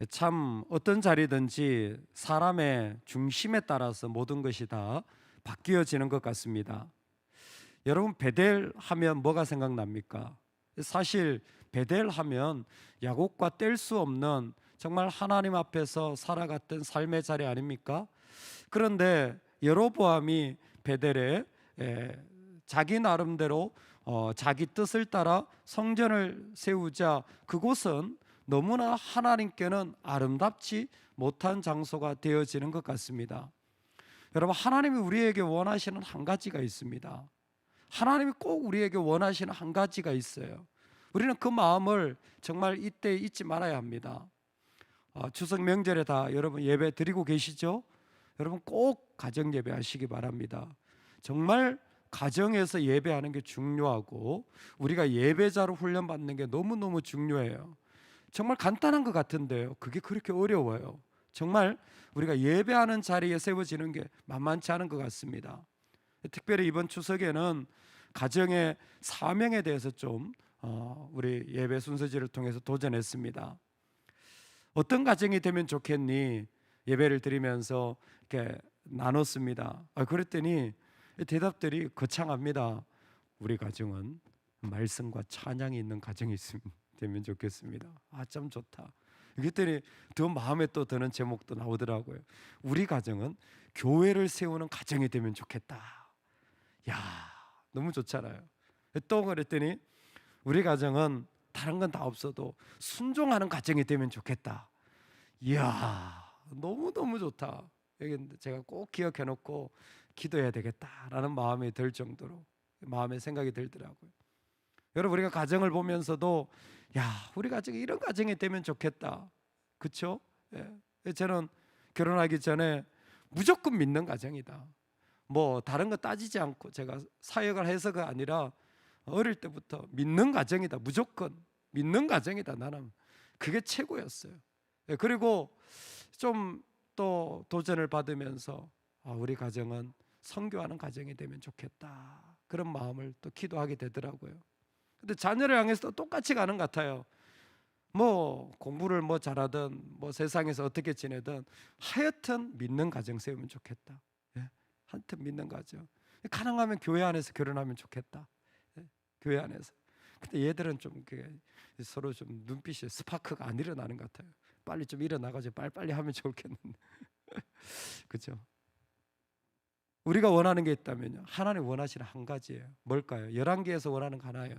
참 어떤 자리든지 사람의 중심에 따라서 모든 것이 다 바뀌어지는 것 같습니다. 여러분, 베델 하면 뭐가 생각납니까? 사실 베델 하면 야곱과 뗄 수 없는 정말 하나님 앞에서 살아갔던 삶의 자리 아닙니까? 그런데 여로보암이 베델에 자기 나름대로 자기 뜻을 따라 성전을 세우자 그곳은 너무나 하나님께는 아름답지 못한 장소가 되어지는 것 같습니다. 여러분, 하나님이 우리에게 원하시는 한 가지가 있습니다. 하나님이 꼭 우리에게 원하시는 한 가지가 있어요. 우리는 그 마음을 정말 이때 잊지 말아야 합니다. 추석 명절에 다 여러분 예배 드리고 계시죠? 여러분 꼭 가정 예배 하시기 바랍니다. 정말 가정에서 예배하는 게 중요하고 우리가 예배자로 훈련받는 게 너무너무 중요해요. 정말 간단한 것 같은데요, 그게 그렇게 어려워요. 정말 우리가 예배하는 자리에 세워지는 게 만만치 않은 것 같습니다. 특별히 이번 추석에는 가정의 사명에 대해서 좀 우리 예배 순서지를 통해서 도전했습니다. 어떤 가정이 되면 좋겠니? 예배를 드리면서 이렇게 나눴습니다. 그랬더니 대답들이 거창합니다. 우리 가정은 말씀과 찬양이 있는 가정이 되면 좋겠습니다. 참 좋다. 그랬더니 더 마음에 또 드는 제목도 나오더라고요. 우리 가정은 교회를 세우는 가정이 되면 좋겠다. 야, 너무 좋잖아요. 또 그랬더니 우리 가정은 다른 건 다 없어도 순종하는 가정이 되면 좋겠다. 이야, 너무너무 좋다. 여기 제가 꼭 기억해 놓고 기도해야 되겠다라는 마음이 들 정도로 마음의 생각이 들더라고요. 여러분, 우리가 가정을 보면서도 우리 가정이 이런 가정이 되면 좋겠다. 그렇죠? 저는 결혼하기 전에 무조건 믿는 가정이다. 뭐 다른 거 따지지 않고 제가 사역을 해서가 아니라 어릴 때부터 믿는 가정이다. 무조건 믿는 가정이다. 나는 그게 최고였어요. 그리고 좀 또 도전을 받으면서 우리 가정은 선교하는 가정이 되면 좋겠다. 그런 마음을 또 기도하게 되더라고요. 근데 자녀를 향해서 똑같이 가는 것 같아요. 뭐 공부를 뭐 잘하든 뭐 세상에서 어떻게 지내든 하여튼 믿는 가정 세우면 좋겠다. 하여튼 믿는 가정. 가능하면 교회 안에서 결혼하면 좋겠다. 교회 안에서. 근데 얘들은 좀 서로 좀 눈빛이 스파크가 안 일어나는 것 같아요. 빨리 좀 일어나가지고 빨리빨리 하면 좋겠는데. 그렇죠? 우리가 원하는 게 있다면요, 하나님 원하시는 한 가지예요. 뭘까요? 열왕기에서 원하는 거 하나예요.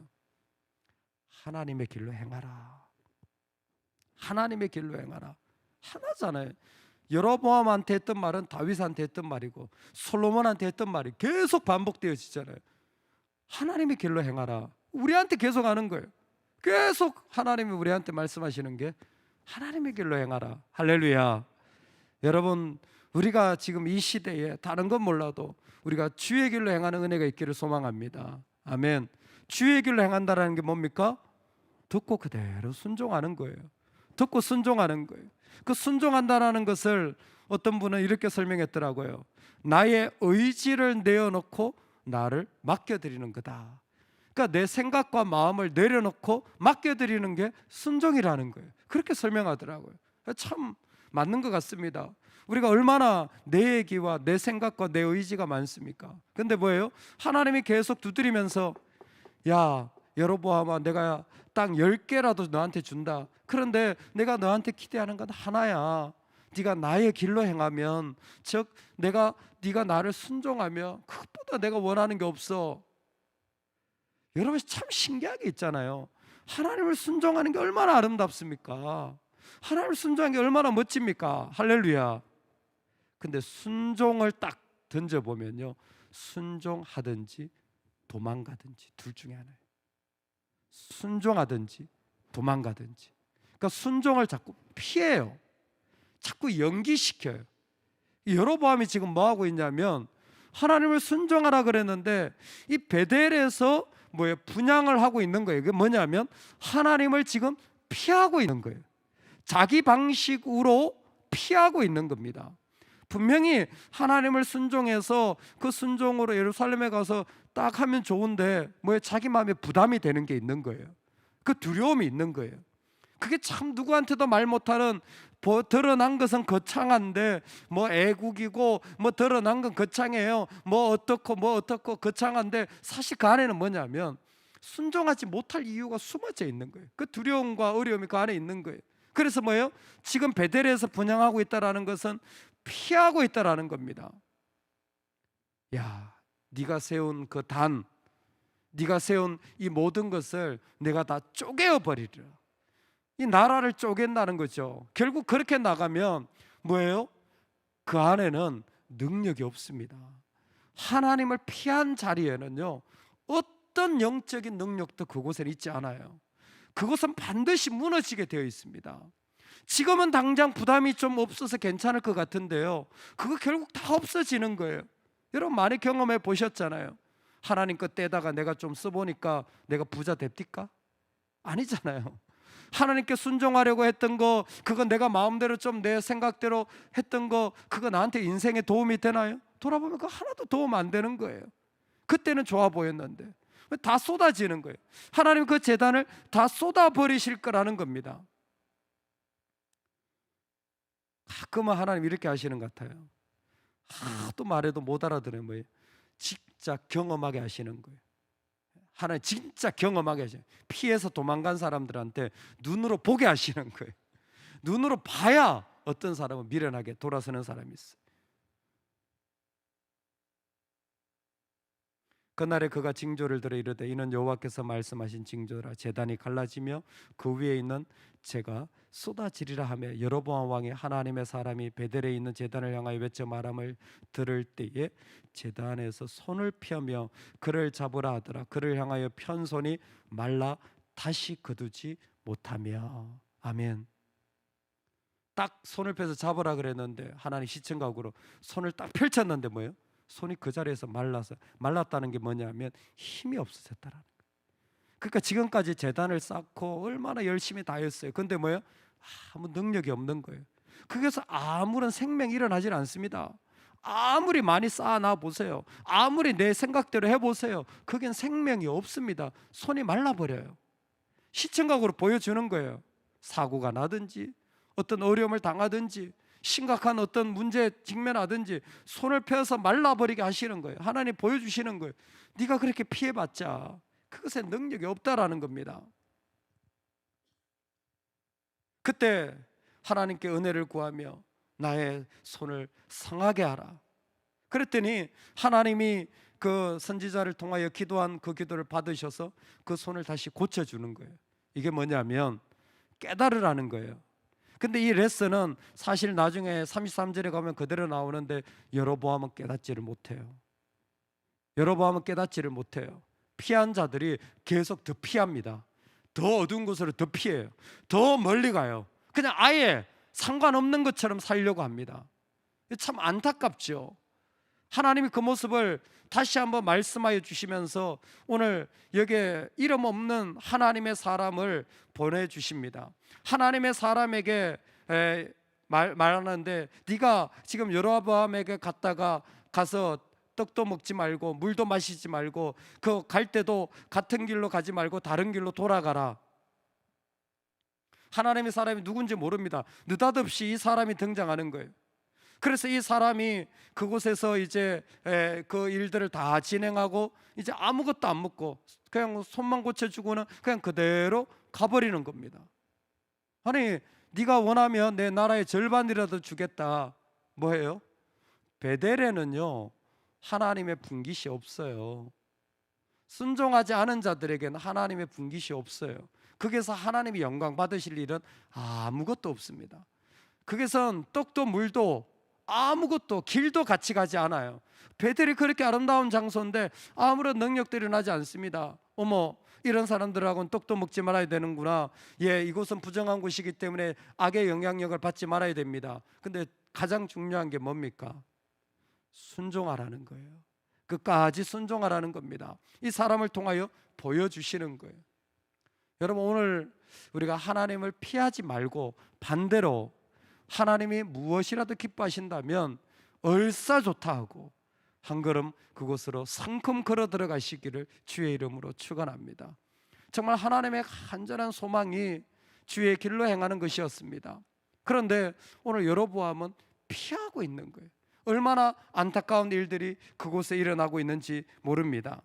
하나님의 길로 행하라. 하나님의 길로 행하라. 하나잖아요. 여로보암한테 했던 말은 다윗한테 했던 말이고 솔로몬한테 했던 말이 계속 반복되어지잖아요. 하나님의 길로 행하라. 우리한테 계속 하는 거예요. 계속 하나님이 우리한테 말씀하시는 게 하나님의 길로 행하라. 할렐루야. 여러분, 우리가 지금 이 시대에 다른 건 몰라도 우리가 주의 길로 행하는 은혜가 있기를 소망합니다. 아멘. 주의 길로 행한다라는 게 뭡니까? 듣고 그대로 순종하는 거예요. 듣고 순종하는 거예요. 그 순종한다라는 것을 어떤 분은 이렇게 설명했더라고요. 나의 의지를 내어놓고 나를 맡겨드리는 거다. 그러니까 내 생각과 마음을 내려놓고 맡겨드리는 게 순종이라는 거예요. 그렇게 설명하더라고요. 참 맞는 것 같습니다. 우리가 얼마나 내 얘기와 내 생각과 내 의지가 많습니까? 근데 뭐예요? 하나님이 계속 두드리면서 여로보암아, 내가 땅 10개라도 너한테 준다. 그런데 내가 너한테 기대하는 건 하나야. 네가 나의 길로 행하면, 즉 네가 나를 순종하면 그것보다 내가 원하는 게 없어. 여러분, 참 신기한 게 있잖아요. 하나님을 순종하는 게 얼마나 아름답습니까? 하나님을 순종하는 게 얼마나 멋집니까? 할렐루야. 근데 순종을 딱 던져보면요, 순종하든지 도망가든지 둘 중에 하나예요. 순종하든지 도망가든지. 그러니까 순종을 자꾸 피해요. 자꾸 연기시켜요. 여로보암이 지금 뭐 하고 있냐면 하나님을 순종하라 그랬는데 이 베델에서 분향을 하고 있는 거예요. 그게 뭐냐면 하나님을 지금 피하고 있는 거예요. 자기 방식으로 피하고 있는 겁니다. 분명히 하나님을 순종해서 그 순종으로 예루살렘에 가서 딱 하면 좋은데 자기 마음에 부담이 되는 게 있는 거예요. 그 두려움이 있는 거예요. 그게 참 누구한테도 말 못하는, 드러난 것은 거창한데 뭐 애국이고 뭐 드러난 건 거창해요. 뭐 어떻고 거창한데 사실 그 안에는 뭐냐면 순종하지 못할 이유가 숨어져 있는 거예요. 그 두려움과 어려움이 그 안에 있는 거예요. 그래서 뭐예요? 지금 베델에서 분향하고 있다라는 것은 피하고 있다라는 겁니다. 야, 네가 세운 그 단, 네가 세운 이 모든 것을 내가 다 쪼개어 버리리라. 이 나라를 쪼갠다는 거죠. 결국 그렇게 나가면 뭐예요? 그 안에는 능력이 없습니다. 하나님을 피한 자리에는요, 어떤 영적인 능력도 그곳에 있지 않아요. 그것은 반드시 무너지게 되어 있습니다. 지금은 당장 부담이 좀 없어서 괜찮을 것 같은데요, 그거 결국 다 없어지는 거예요. 여러분 많이 경험해 보셨잖아요. 하나님 것 떼다가 내가 좀 써보니까 내가 부자 됩니까? 아니잖아요. 하나님께 순종하려고 했던 거, 그거 내가 마음대로 좀 내 생각대로 했던 거, 그거 나한테 인생에 도움이 되나요? 돌아보면 그거 하나도 도움 안 되는 거예요. 그때는 좋아 보였는데 다 쏟아지는 거예요. 하나님 그 재단을 다 쏟아버리실 거라는 겁니다. 가끔은 하나님 이렇게 하시는 것 같아요. 하도 말해도 못 알아들어요. 뭐예요? 진짜 경험하게 하시는 거예요. 하나님 진짜 경험하게 하시는 거예요. 피해서 도망간 사람들한테 눈으로 보게 하시는 거예요. 눈으로 봐야 어떤 사람은 미련하게 돌아서는 사람이 있어요. 그날에 그가 징조를 들어 이르되 이는 여호와께서 말씀하신 징조라. 제단이 갈라지며 그 위에 있는 재가 쏟아지리라 하며 여로보암 왕이 하나님의 사람이 베델에 있는 제단을 향하여 외쳐 말함을 들을 때에 제단에서 손을 펴며 그를 잡으라 하더라. 그를 향하여 편 손이 말라 다시 거두지 못하며. 아멘. 딱 손을 펴서 잡으라 그랬는데 하나님 시청각으로 손을 딱 펼쳤는데 뭐예요? 손이 그 자리에서 말랐다는 게 뭐냐면 힘이 없어졌다라는 거예요. 그러니까 지금까지 재단을 쌓고 얼마나 열심히 다 했어요. 근데 뭐예요? 아무 능력이 없는 거예요. 그래서 아무런 생명이 일어나질 않습니다. 아무리 많이 쌓아놔 보세요. 아무리 내 생각대로 해보세요. 그겐 생명이 없습니다. 손이 말라버려요. 시청각으로 보여주는 거예요. 사고가 나든지 어떤 어려움을 당하든지 심각한 어떤 문제에 직면하든지 손을 펴서 말라버리게 하시는 거예요. 하나님 보여주시는 거예요. 네가 그렇게 피해봤자 그것에 능력이 없다라는 겁니다. 그때 하나님께 은혜를 구하며 나의 손을 상하게 하라. 그랬더니 하나님이 그 선지자를 통하여 기도한 그 기도를 받으셔서 그 손을 다시 고쳐주는 거예요. 이게 뭐냐면 깨달으라는 거예요. 근데 이 레슨은 사실 나중에 33절에 가면 그대로 나오는데 여로보암은 깨닫지를 못해요. 여로보암은 깨닫지를 못해요. 피한 자들이 계속 더 피합니다. 더 어두운 곳으로 더 피해요. 더 멀리 가요. 그냥 아예 상관없는 것처럼 살려고 합니다. 참 안타깝죠. 하나님이 그 모습을 다시 한번 말씀하여 주시면서 오늘 여기에 이름 없는 하나님의 사람을 보내주십니다. 하나님의 사람에게 말하는데 네가 지금 여로보암에게 가서 떡도 먹지 말고 물도 마시지 말고 그 갈 때도 같은 길로 가지 말고 다른 길로 돌아가라. 하나님의 사람이 누군지 모릅니다. 느닷없이 이 사람이 등장하는 거예요. 그래서 이 사람이 그곳에서 이제 그 일들을 다 진행하고 이제 아무것도 안 묻고 그냥 손만 고쳐주고는 그냥 그대로 가버리는 겁니다. 아니 네가 원하면 내 나라의 절반이라도 주겠다. 뭐예요? 베델에는요 하나님의 분깃이 없어요. 순종하지 않은 자들에게는 하나님의 분깃이 없어요. 거기서 하나님이 영광 받으실 일은 아무것도 없습니다. 거기선 떡도 물도 아무것도 길도 같이 가지 않아요. 베델이 그렇게 아름다운 장소인데 아무런 능력들이 나지 않습니다. 어머 이런 사람들하고는 떡도 먹지 말아야 되는구나. 예, 이곳은 부정한 곳이기 때문에 악의 영향력을 받지 말아야 됩니다. 근데 가장 중요한 게 뭡니까? 순종하라는 거예요. 끝까지 순종하라는 겁니다. 이 사람을 통하여 보여주시는 거예요. 여러분 오늘 우리가 하나님을 피하지 말고 반대로 하나님이 무엇이라도 기뻐하신다면 얼싸 좋다 하고 한 걸음 그곳으로 성큼 걸어 들어가시기를 주의 이름으로 축원합니다. 정말 하나님의 간절한 소망이 주의 길로 행하는 것이었습니다. 그런데 오늘 여로보암은 피하고 있는 거예요. 얼마나 안타까운 일들이 그곳에 일어나고 있는지 모릅니다.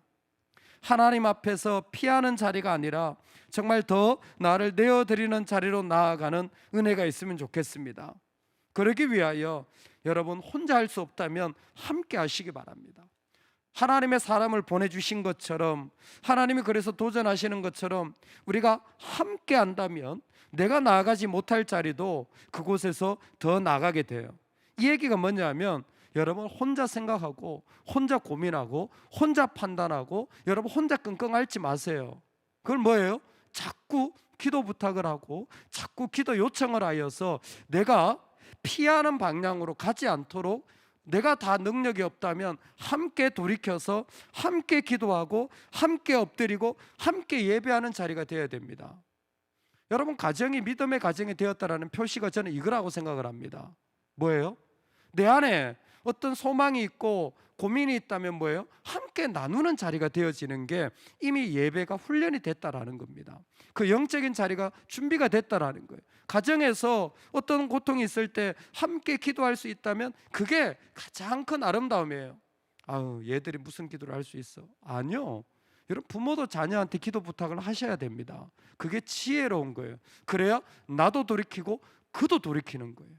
하나님 앞에서 피하는 자리가 아니라 정말 더 나를 내어드리는 자리로 나아가는 은혜가 있으면 좋겠습니다. 그러기 위하여 여러분 혼자 할 수 없다면 함께 하시기 바랍니다. 하나님의 사람을 보내주신 것처럼, 하나님이 그래서 도전하시는 것처럼 우리가 함께 한다면 내가 나아가지 못할 자리도 그곳에서 더 나아가게 돼요. 이 얘기가 뭐냐면 여러분 혼자 생각하고 혼자 고민하고 혼자 판단하고 여러분 혼자 끙끙 앓지 마세요. 그걸 뭐예요? 자꾸 기도 부탁을 하고 자꾸 기도 요청을 하여서 내가 피하는 방향으로 가지 않도록, 내가 다 능력이 없다면 함께 돌이켜서 함께 기도하고 함께 엎드리고 함께 예배하는 자리가 되어야 됩니다. 여러분, 가정이 믿음의 가정이 되었다라는 표시가 저는 이거라고 생각을 합니다. 뭐예요? 내 안에 어떤 소망이 있고 고민이 있다면 뭐예요? 함께 나누는 자리가 되어지는 게 이미 예배가 훈련이 됐다라는 겁니다. 그 영적인 자리가 준비가 됐다라는 거예요. 가정에서 어떤 고통이 있을 때 함께 기도할 수 있다면 그게 가장 큰 아름다움이에요. 아우, 얘들이 무슨 기도를 할 수 있어? 아니요. 여러분, 부모도 자녀한테 기도 부탁을 하셔야 됩니다. 그게 지혜로운 거예요. 그래야 나도 돌이키고 그도 돌이키는 거예요.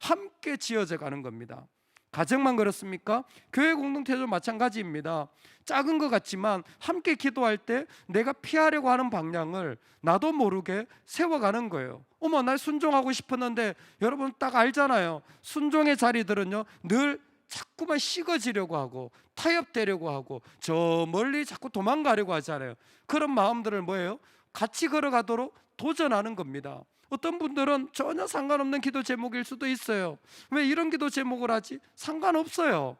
함께 지어져 가는 겁니다. 가정만 그렇습니까? 교회 공동체도 마찬가지입니다. 작은 것 같지만 함께 기도할 때 내가 피하려고 하는 방향을 나도 모르게 세워가는 거예요. 어머, 날 순종하고 싶었는데, 여러분 딱 알잖아요. 순종의 자리들은요 늘 자꾸만 식어지려고 하고 타협되려고 하고 저 멀리 자꾸 도망가려고 하잖아요. 그런 마음들을 뭐예요? 같이 걸어가도록 도전하는 겁니다. 어떤 분들은 전혀 상관없는 기도 제목일 수도 있어요. 왜 이런 기도 제목을 하지? 상관없어요.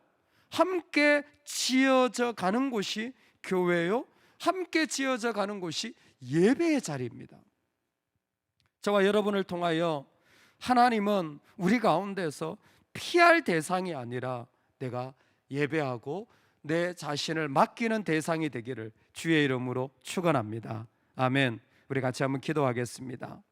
함께 지어져 가는 곳이 교회요, 함께 지어져 가는 곳이 예배의 자리입니다. 저와 여러분을 통하여 하나님은 우리 가운데서 피할 대상이 아니라 내가 예배하고 내 자신을 맡기는 대상이 되기를 주의 이름으로 축원합니다. 아멘. 우리 같이 한번 기도하겠습니다.